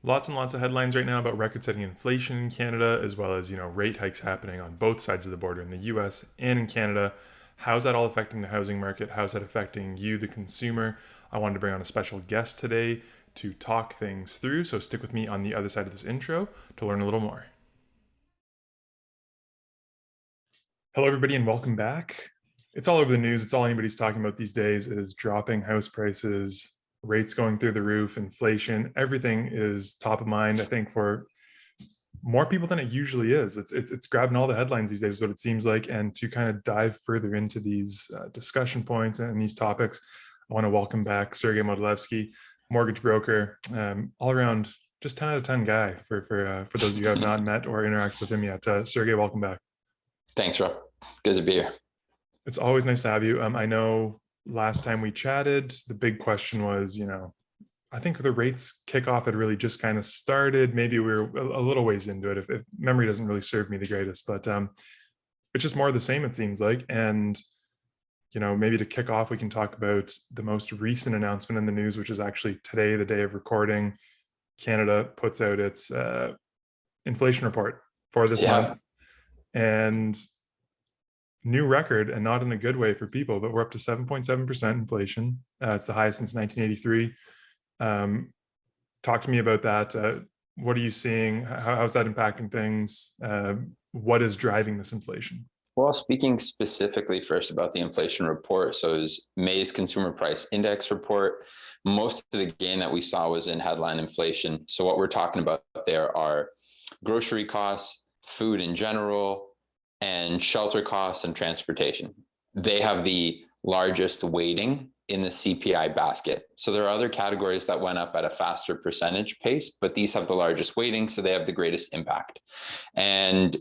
Lots and lots of headlines right now about record-setting inflation in Canada, as well as rate hikes happening on both sides of the border in the U.S. and in Canada. How's that all affecting the housing market? How's that affecting you, the consumer? I wanted to bring on a special guest today to talk things through. So stick with me on the other side of this intro to learn a little more. Hello, everybody, and welcome back. It's all over the news. It's all anybody's talking about these days is dropping house prices, rates going through the roof, inflation. Everything is top of mind, I think, for more people than it usually is. It's grabbing all the headlines these days, is what it seems like. And to kind of dive further into these discussion points and these topics, I want to welcome back Sergei Modilevski, mortgage broker, all around just 10 out of 10 guy for those of you who have not met or interacted with him yet. Sergei, welcome back. Thanks, Rob. Good to be here. It's always nice to have you. I know last time we chatted, the big question was, I think the rates kickoff had really just kind of started. Maybe we were a little ways into it, if memory doesn't really serve me the greatest, but it's just more of the same, it seems like. And, maybe to kick off, we can talk about the most recent announcement in the news, which is actually today, the day of recording. Canada puts out its inflation report for this month. And new record, and not in a good way for people, but we're up to 7.7% inflation. It's the highest since 1983. Talk to me about that. What are you seeing? How's that impacting things? What is driving this inflation? Well, speaking specifically first about the inflation report, so it was May's Consumer Price Index report. Most of the gain that we saw was in headline inflation. So what we're talking about there are grocery costs, food in general, and shelter costs and transportation. They have the largest weighting in the CPI basket. So there are other categories that went up at a faster percentage pace, but these have the largest weighting, so they have the greatest impact. And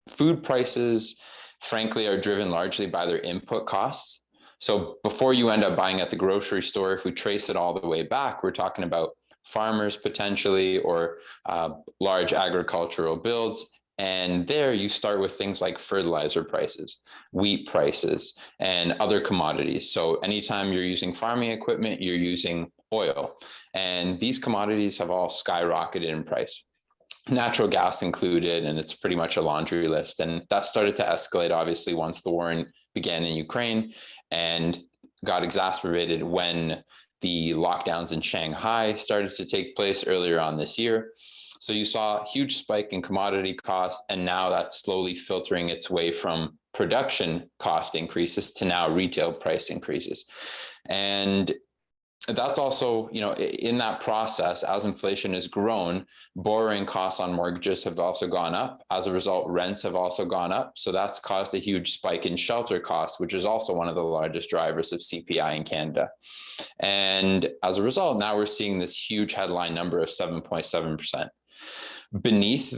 food prices, frankly, are driven largely by their input costs. So before you end up buying at the grocery store, if we trace it all the way back, we're talking about farmers potentially, or large agricultural builds. And there you start with things like fertilizer prices, wheat prices, and other commodities. So anytime you're using farming equipment, you're using oil. And these commodities have all skyrocketed in price, natural gas included, and it's pretty much a laundry list. And that started to escalate, obviously, once the war began in Ukraine, and got exacerbated when the lockdowns in Shanghai started to take place earlier on this year. So you saw a huge spike in commodity costs, and now that's slowly filtering its way from production cost increases to now retail price increases. And that's also, in that process, as inflation has grown, borrowing costs on mortgages have also gone up. As a result, rents have also gone up. So that's caused a huge spike in shelter costs, which is also one of the largest drivers of CPI in Canada. And as a result, now we're seeing this huge headline number of 7.7%. Beneath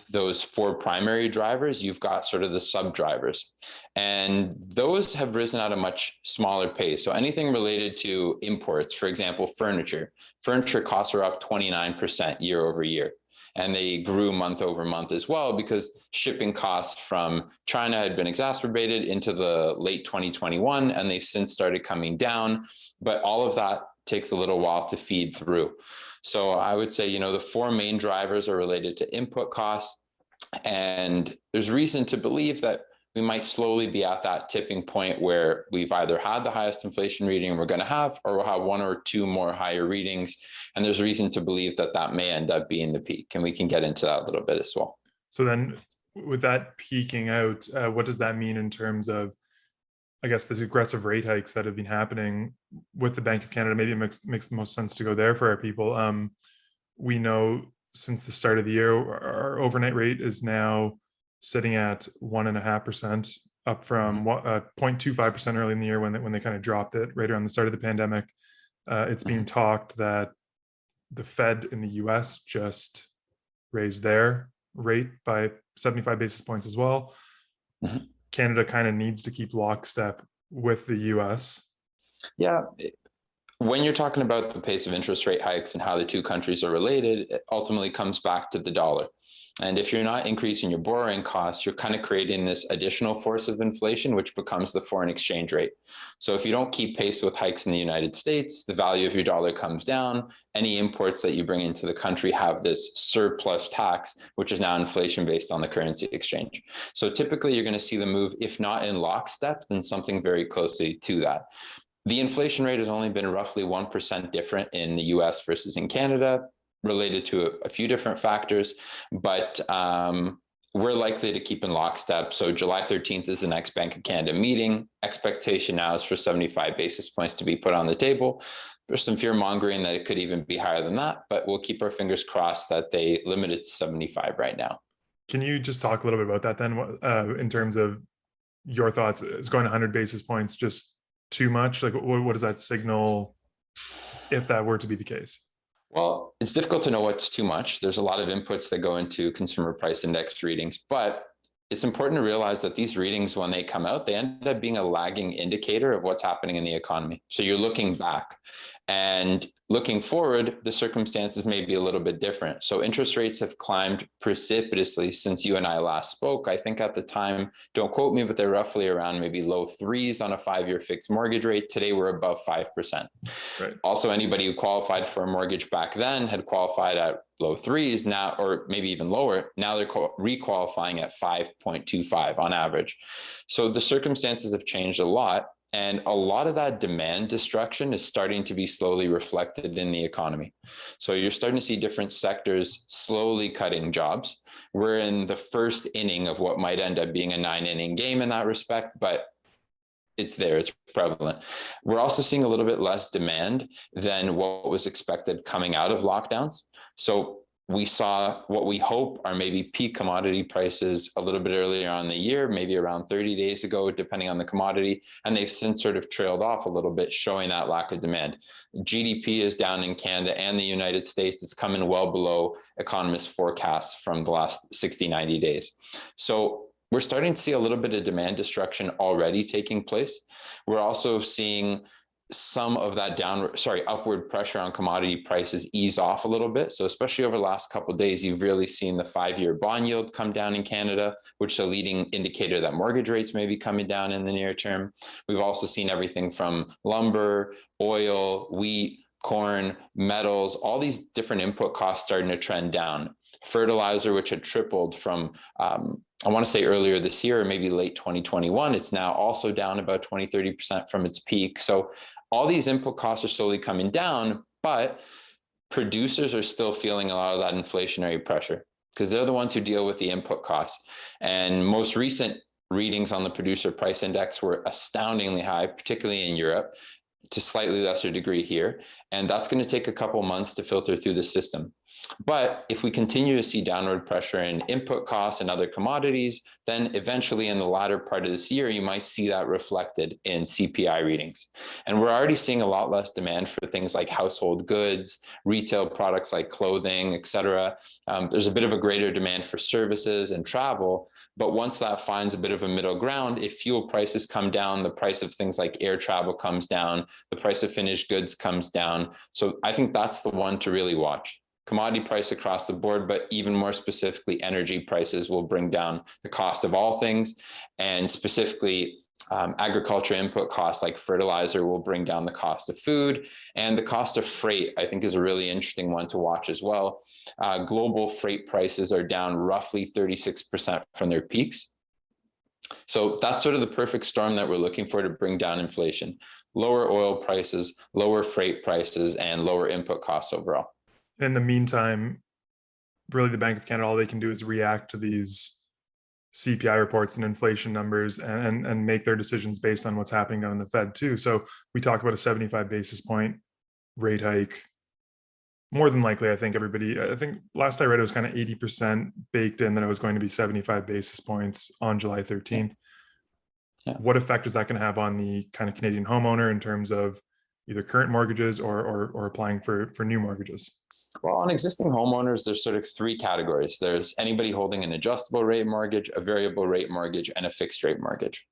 those four primary drivers, you've got sort of the sub drivers, and those have risen at a much smaller pace. So anything related to imports, for example, furniture costs are up 29% year over year. And they grew month over month as well, because shipping costs from China had been exacerbated into the late 2021, and they've since started coming down. But all of that takes a little while to feed through. So I would say, the four main drivers are related to input costs. And there's reason to believe that we might slowly be at that tipping point where we've either had the highest inflation reading we're going to have, or we'll have one or two more higher readings. And there's reason to believe that that may end up being the peak. And we can get into that a little bit as well. So then with that peaking out, what does that mean in terms of, I guess, these aggressive rate hikes that have been happening with the Bank of Canada? Maybe it makes the most sense to go there for our people. We know since the start of the year, our overnight rate is now sitting at 1.5%, up from 0.25% early in the year when they kind of dropped it right around the start of the pandemic. It's being talked that the Fed in the US just raised their rate by 75 basis points as well. Mm-hmm. Canada kind of needs to keep lockstep with the US. Yeah, When you're talking about the pace of interest rate hikes and how the two countries are related, it ultimately comes back to the dollar. And if you're not increasing your borrowing costs, you're kind of creating this additional force of inflation, which becomes the foreign exchange rate. So if you don't keep pace with hikes in the United States, the value of your dollar comes down. Any imports that you bring into the country have this surplus tax, which is now inflation based on the currency exchange. So typically you're going to see the move, if not in lockstep, then something very closely to that. The inflation rate has only been roughly 1% different in the US versus in Canada, related to a few different factors, but we're likely to keep in lockstep. So July 13th is the next Bank of Canada meeting. Expectation now is for 75 basis points to be put on the table. There's some fear mongering that it could even be higher than that, but we'll keep our fingers crossed that they limit it to 75 right now. Can you just talk a little bit about that then, in terms of your thoughts? Is going 100 basis points just too much? Like, what does that signal if that were to be the case? Well, it's difficult to know what's too much. There's a lot of inputs that go into consumer price index readings, but it's important to realize that these readings, when they come out, they end up being a lagging indicator of what's happening in the economy. So you're looking back, and looking forward, the circumstances may be a little bit different. So interest rates have climbed precipitously since you and I last spoke. I think at the time, don't quote me, but they're roughly around maybe low threes on a 5-year fixed mortgage rate. Today, we're above 5%. Right. Also, anybody who qualified for a mortgage back then had qualified at low threes now, or maybe even lower. Now they're requalifying at 5.25 on average. So the circumstances have changed a lot. And a lot of that demand destruction is starting to be slowly reflected in the economy. So you're starting to see different sectors slowly cutting jobs. We're in the first inning of what might end up being a 9-inning game in that respect, but it's there, it's prevalent. We're also seeing a little bit less demand than what was expected coming out of lockdowns. So we saw what we hope are maybe peak commodity prices a little bit earlier on in the year, maybe around 30 days ago, depending on the commodity. And they've since sort of trailed off a little bit, showing that lack of demand. GDP is down in Canada and the United States. It's coming well below economists' forecasts from the last 60, 90 days. So we're starting to see a little bit of demand destruction already taking place. We're also seeing some of that upward pressure on commodity prices ease off a little bit. So especially over the last couple of days, you've really seen the 5-year bond yield come down in Canada, which is a leading indicator that mortgage rates may be coming down in the near term. We've also seen everything from lumber, oil, wheat, corn, metals, all these different input costs starting to trend down. Fertilizer, which had tripled from I want to say earlier this year, or maybe late 2021, it's now also down about 20, 30% from its peak. So all these input costs are slowly coming down, but producers are still feeling a lot of that inflationary pressure because they're the ones who deal with the input costs. And most recent readings on the producer price index were astoundingly high, particularly in Europe, to slightly lesser degree here. And that's going to take a couple months to filter through the system. But if we continue to see downward pressure in input costs and other commodities, then eventually in the latter part of this year, you might see that reflected in CPI readings. And we're already seeing a lot less demand for things like household goods, retail products like clothing, et cetera. There's a bit of a greater demand for services and travel. But once that finds a bit of a middle ground, if fuel prices come down, the price of things like air travel comes down, the price of finished goods comes down. So I think that's the one to really watch. Commodity price across the board, but even more specifically, energy prices will bring down the cost of all things. And specifically, agriculture input costs like fertilizer will bring down the cost of food, and the cost of freight, I think, is a really interesting one to watch as well. Global freight prices are down roughly 36% from their peaks. So that's sort of the perfect storm that we're looking for to bring down inflation. Lower oil prices, lower freight prices, and lower input costs overall. In the meantime, really the Bank of Canada, all they can do is react to these CPI reports and inflation numbers and make their decisions based on what's happening down in the Fed too. So we talk about a 75 basis point rate hike. More than likely, I think last I read it was kind of 80% baked in that it was going to be 75 basis points on July 13th. Yeah. What effect is that going to have on the kind of Canadian homeowner in terms of either current mortgages or applying for new mortgages? Well, on existing homeowners, there's sort of three categories. There's anybody holding an adjustable rate mortgage, a variable rate mortgage, and a fixed rate mortgage.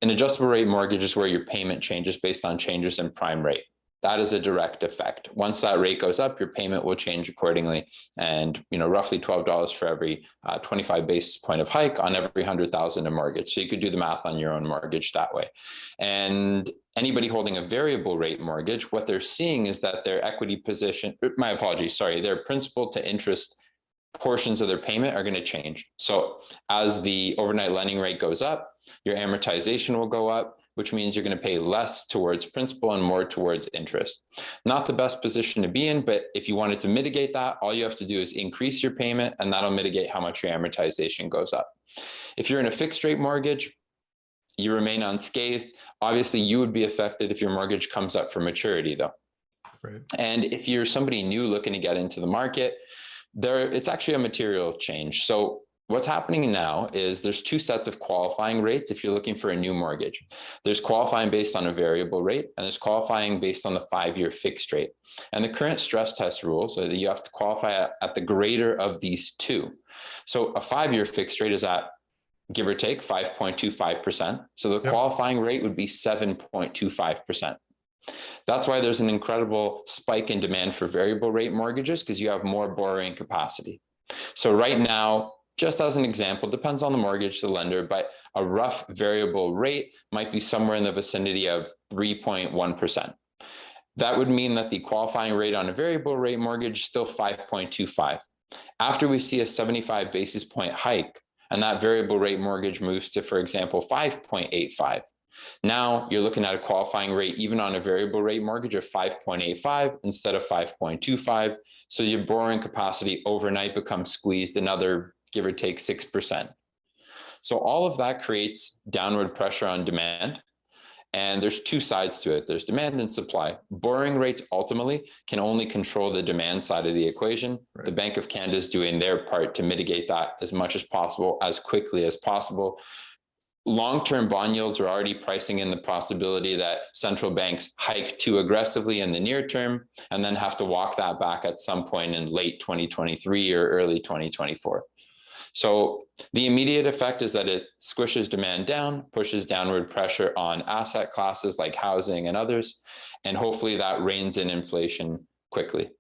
An adjustable rate mortgage is where your payment changes based on changes in prime rate. that is a direct effect. Once that rate goes up, your payment will change accordingly. And, roughly $12 for every 25 basis point of hike on every 100,000 in mortgage. So you could do the math on your own mortgage that way. And anybody holding a variable rate mortgage, what they're seeing is that their equity position, my apologies, sorry, their principal to interest portions of their payment are going to change. So as the overnight lending rate goes up, your amortization will go up, which means you're going to pay less towards principal and more towards interest. Not the best position to be in, but if you wanted to mitigate that, all you have to do is increase your payment, and that'll mitigate how much your amortization goes up. If you're in a fixed rate mortgage, you remain unscathed. Obviously, you would be affected if your mortgage comes up for maturity, though. Right. And if you're somebody new looking to get into the market, it's actually a material change. So what's happening now is there's two sets of qualifying rates if you're looking for a new mortgage. There's qualifying based on a variable rate, and there's qualifying based on the 5-year fixed rate. And the current stress test rules are that you have to qualify at the greater of these two. So a 5-year fixed rate is at, give or take, 5.25%. So the qualifying rate would be 7.25%. That's why there's an incredible spike in demand for variable rate mortgages, because you have more borrowing capacity. So right now, just as an example, depends on the mortgage, the lender, but a rough variable rate might be somewhere in the vicinity of 3.1%. That would mean that the qualifying rate on a variable rate mortgage is still 5.25. After we see a 75 basis point hike, and that variable rate mortgage moves to, for example, 5.85, now you're looking at a qualifying rate, even on a variable rate mortgage, of 5.85 instead of 5.25. So your borrowing capacity overnight becomes squeezed another, give or take, 6%. So all of that creates downward pressure on demand. And there's two sides to it. There's demand and supply. Borrowing rates ultimately can only control the demand side of the equation. Right. The Bank of Canada is doing their part to mitigate that as much as possible, as quickly as possible. Long-term bond yields are already pricing in the possibility that central banks hike too aggressively in the near term and then have to walk that back at some point in late 2023 or early 2024. So the immediate effect is that it squishes demand down, pushes downward pressure on asset classes like housing and others, and hopefully that reins in inflation quickly.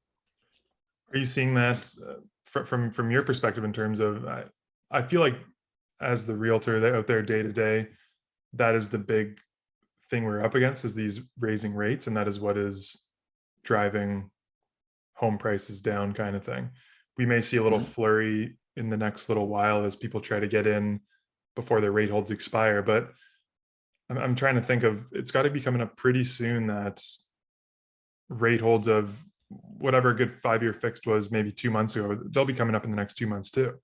Are you seeing that from your perspective in terms of, I feel like as the realtor out there day to day, that is the big thing we're up against, is these raising rates, and that is what is driving home prices down, kind of thing. We may see a little flurry in the next little while as people try to get in before their rate holds expire, but I'm trying to think of, it's got to be coming up pretty soon that rate holds of whatever a good 5-year fixed was maybe 2 months ago, they'll be coming up in the next 2 months too.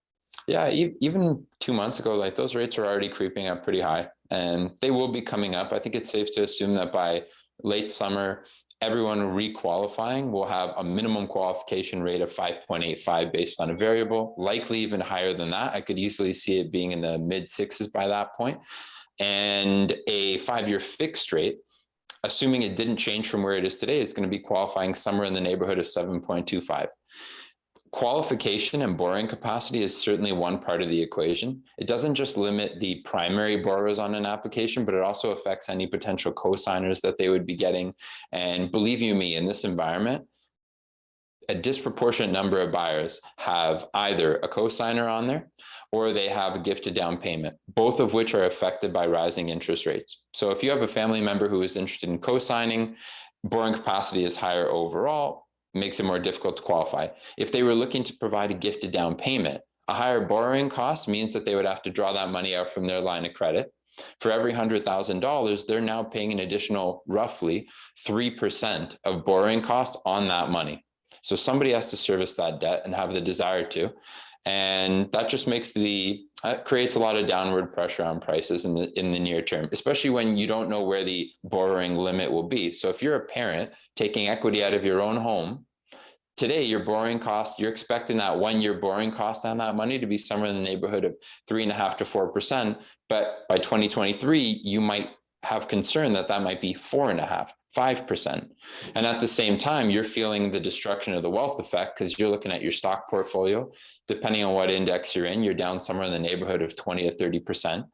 Yeah, even 2 months ago, like, those rates are already creeping up pretty high, and they will be coming up. I think it's safe to assume that by late summer, everyone requalifying will have a minimum qualification rate of 5.85 based on a variable, likely even higher than that. I could easily see it being in the mid 6s by that point. And a 5-year fixed rate, assuming it didn't change from where it is today, is going to be qualifying somewhere in the neighborhood of 7.25. Qualification and borrowing capacity is certainly one part of the equation. It doesn't just limit the primary borrowers on an application, but it also affects any potential co-signers that they would be getting. And believe you me, in this environment, a disproportionate number of buyers have either a co-signer on there or they have a gifted down payment, both of which are affected by rising interest rates. So if you have a family member who is interested in co-signing, borrowing capacity is higher overall, makes it more difficult to qualify. If they were looking to provide a gifted down payment, a higher borrowing cost means that they would have to draw that money out from their line of credit. For every $100,000, they're now paying an additional roughly 3% of borrowing cost on that money. So somebody has to service that debt and have the desire to. And that just creates a lot of downward pressure on prices in the near term, especially when you don't know where the borrowing limit will be. So if you're a parent taking equity out of your own home, today your borrowing cost, you're expecting that 1-year borrowing cost on that money to be somewhere in the neighborhood of 3.5% to 4%. But by 2023, you might have concern that that might be 4.5%, 5%. And at the same time, you're feeling the destruction of the wealth effect because you're looking at your stock portfolio. Depending on what index you're in, you're down somewhere in the neighborhood of 20 to 30%.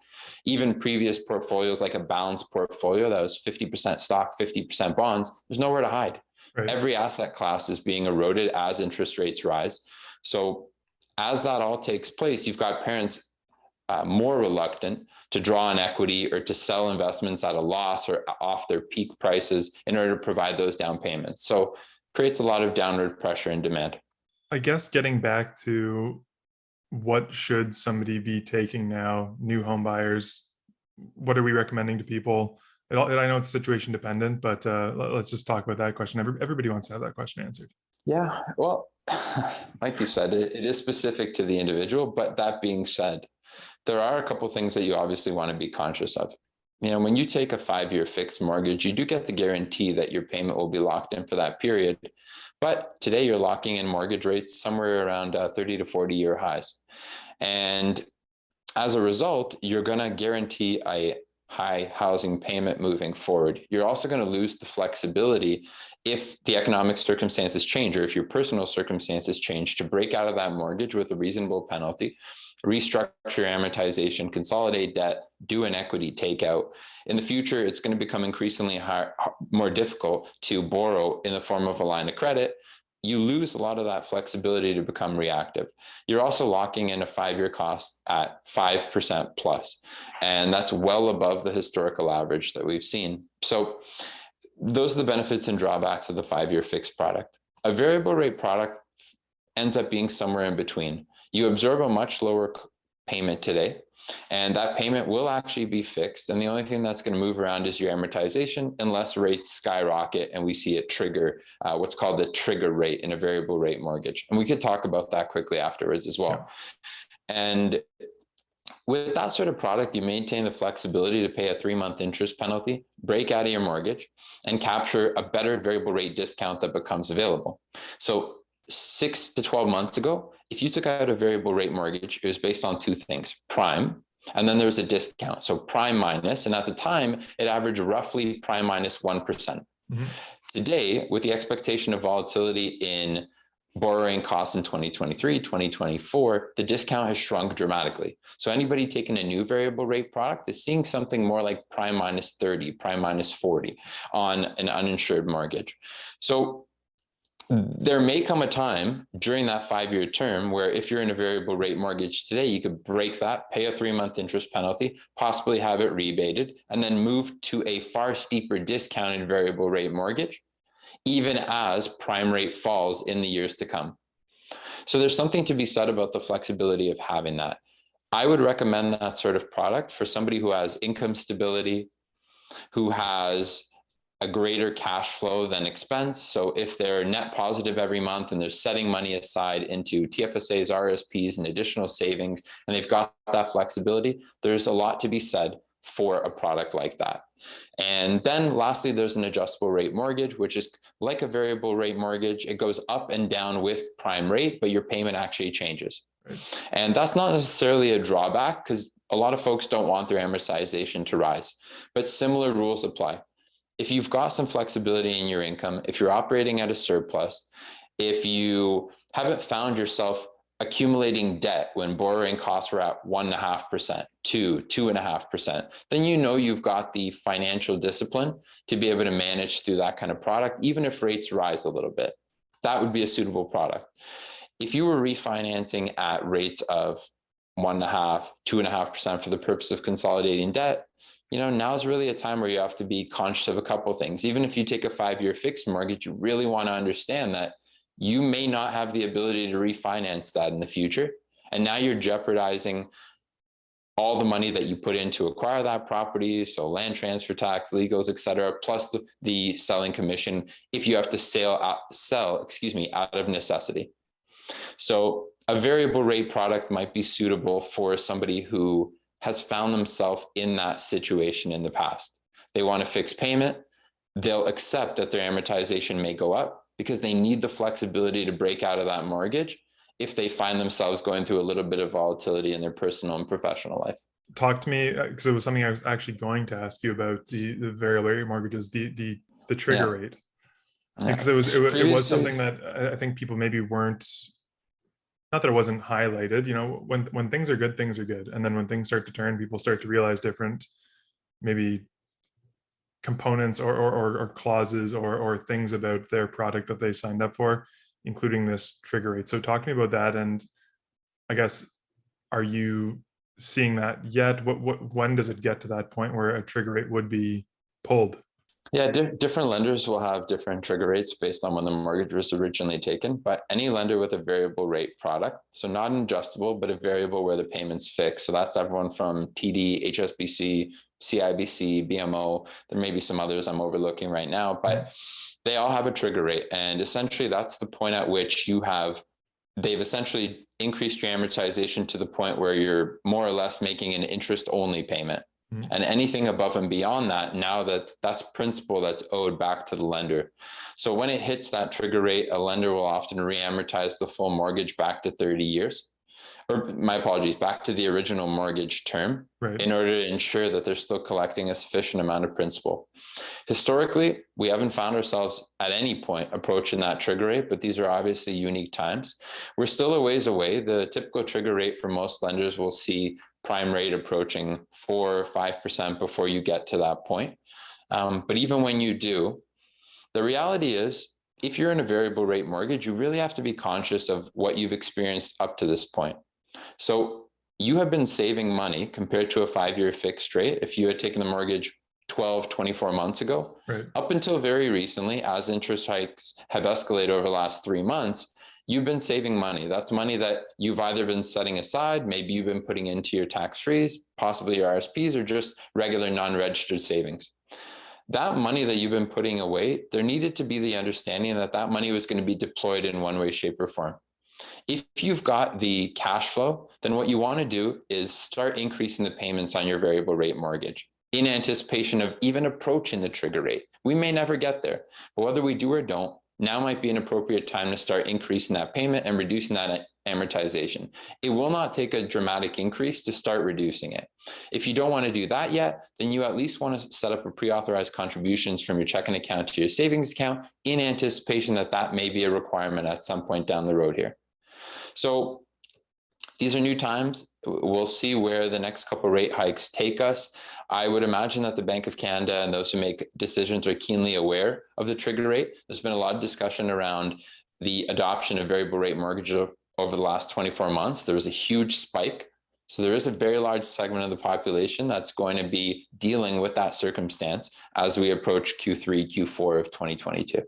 Even previous portfolios, like a balanced portfolio that was 50% stock, 50% bonds, there's nowhere to hide. Right. Every asset class is being eroded as interest rates rise. So as that all takes place, you've got parents more reluctant to draw on equity or to sell investments at a loss or off their peak prices in order to provide those down payments. So creates a lot of downward pressure and demand. I guess getting back to what should somebody be taking now, new home buyers, what are we recommending to people? I know it's situation dependent, but let's just talk about that question. Everybody wants to have that question answered. Yeah, well, like you said, it is specific to the individual, but that being said, there are a couple of things that you obviously want to be conscious of. You know, when you take a 5-year fixed mortgage, you do get the guarantee that your payment will be locked in for that period. But today you're locking in mortgage rates somewhere around 30 to 40-year highs. And as a result, you're going to guarantee a high housing payment moving forward. You're also going to lose the flexibility if the economic circumstances change or if your personal circumstances change to break out of that mortgage with a reasonable penalty, restructure amortization, consolidate debt, do an equity takeout. In the future, it's going to become increasingly more difficult to borrow in the form of a line of credit. You lose a lot of that flexibility to become reactive. You're also locking in a 5-year cost at 5% plus, and that's well above the historical average that we've seen. So those are the benefits and drawbacks of the 5-year fixed product. A variable rate product ends up being somewhere in between. You absorb a much lower payment today, and that payment will actually be fixed. And the only thing that's going to move around is your amortization unless rates skyrocket and we see it trigger what's called the trigger rate in a variable rate mortgage. And we could talk about that quickly afterwards as well. Yeah. And with that sort of product, you maintain the flexibility to pay a 3-month interest penalty, break out of your mortgage, and capture a better variable rate discount that becomes available. So 6 to 12 months ago, if you took out a variable rate mortgage, it was based on 2 things: prime, and then there's a discount. So prime minus, and at the time, it averaged roughly prime minus 1%. Mm-hmm. Today, with the expectation of volatility in borrowing costs in 2023, 2024, the discount has shrunk dramatically. So anybody taking a new variable rate product is seeing something more like prime minus 30, prime minus 40 on an uninsured mortgage. So there may come a time during that 5-year term where if you're in a variable rate mortgage today, you could break that, pay a 3-month interest penalty, possibly have it rebated, and then move to a far steeper discounted variable rate mortgage, even as prime rate falls in the years to come. So there's something to be said about the flexibility of having that. I would recommend that sort of product for somebody who has income stability, who has a greater cash flow than expense. So if they're net positive every month and they're setting money aside into TFSAs, RSPs, and additional savings, and they've got that flexibility, there's a lot to be said for a product like that. And then lastly, there's an adjustable rate mortgage, which is like a variable rate mortgage. It goes up and down with prime rate, but your payment actually changes. Right. And that's not necessarily a drawback because a lot of folks don't want their amortization to rise, but similar rules apply. If you've got some flexibility in your income, if you're operating at a surplus, if you haven't found yourself accumulating debt when borrowing costs were at 1.5%, 2.5%, then you know you've got the financial discipline to be able to manage through that kind of product, even if rates rise a little bit. That would be a suitable product. If you were refinancing at rates of 1.5%, 2.5% for the purpose of consolidating debt, you know, now's really a time where you have to be conscious of a couple of things. Even if you take a 5-year fixed mortgage, you really want to understand that you may not have the ability to refinance that in the future. And now you're jeopardizing all the money that you put in to acquire that property. So land transfer tax, legals, et cetera, plus the selling commission if you have to sell out of necessity. So a variable rate product might be suitable for somebody who has found themselves in that situation in the past. They want a fixed payment. They'll accept that their amortization may go up because they need the flexibility to break out of that mortgage if they find themselves going through a little bit of volatility in their personal and professional life. Talk to me, because it was something I was actually going to ask you about, the variable rate mortgages, the trigger rate. Because it was something that I think people maybe weren't, not that it wasn't highlighted, when things are good, and then when things start to turn, people start to realize different maybe components or clauses or things about their product that they signed up for, including this trigger rate. So talk to me about that, and I guess, are you seeing that yet? When does it get to that point where a trigger rate would be pulled? Yeah, different lenders will have different trigger rates based on when the mortgage was originally taken, but any lender with a variable rate product, so not an adjustable, but a variable where the payment's fixed. So that's everyone from TD, HSBC, CIBC, BMO. There may be some others I'm overlooking right now, but they all have a trigger rate. And essentially that's the point at which they've essentially increased your amortization to the point where you're more or less making an interest only payment. And anything above and beyond that, now that's principal that's owed back to the lender. So when it hits that trigger rate, a lender will often re-amortize the full mortgage back to 30 years, or my apologies, back to the original mortgage term, in order to ensure that they're still collecting a sufficient amount of principal. Historically, we haven't found ourselves at any point approaching that trigger rate, but these are obviously unique times. We're still a ways away. The typical trigger rate for most lenders will see prime rate approaching 4 or 5% before you get to that point. But even when you do, the reality is, if you're in a variable rate mortgage, you really have to be conscious of what you've experienced up to this point. So you have been saving money compared to a 5-year fixed rate if you had taken the mortgage 12, 24 months ago. Up until very recently, as interest hikes have escalated over the last 3 months, you've been saving money. That's money that you've either been setting aside, maybe you've been putting into your tax-frees, possibly your RSPs, or just regular non-registered savings. That money that you've been putting away, there needed to be the understanding that that money was going to be deployed in one way, shape, or form. If you've got the cash flow, then what you want to do is start increasing the payments on your variable rate mortgage in anticipation of even approaching the trigger rate. We may never get there, but whether we do or don't, now might be an appropriate time to start increasing that payment and reducing that amortization. It will not take a dramatic increase to start reducing it. If you don't want to do that yet, then you at least want to set up a pre-authorized contributions from your checking account to your savings account in anticipation that that may be a requirement at some point down the road here. So these are new times. We'll see where the next couple of rate hikes take us. I would imagine that the Bank of Canada and those who make decisions are keenly aware of the trigger rate. There's been a lot of discussion around the adoption of variable rate mortgages over the last 24 months. There was a huge spike. So there is a very large segment of the population that's going to be dealing with that circumstance as we approach Q3, Q4 of 2022.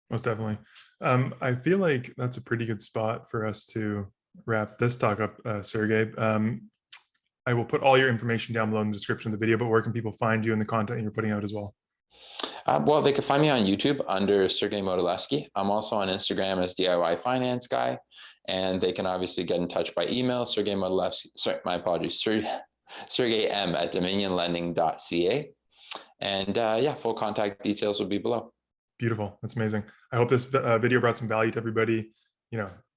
Most definitely. I feel like that's a pretty good spot for us to wrap this talk up, Sergei. I will put all your information down below in the description of the video, but where can people find you and the content you're putting out as well? Well, they can find me on YouTube under Sergei Modilevski. I'm also on Instagram as DIY Finance Guy, and they can obviously get in touch by email, Sergei Modilevski, sorry, my apologies, Sergei M at dominionlending.ca. And yeah, full contact details will be below. Beautiful. That's amazing. I hope this video brought some value to everybody.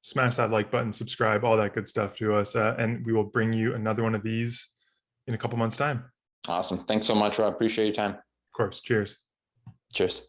Smash that like button, subscribe, all that good stuff to us. And we will bring you another one of these in a couple months' time. Awesome. Thanks so much, Rob. Appreciate your time. Of course. Cheers. Cheers.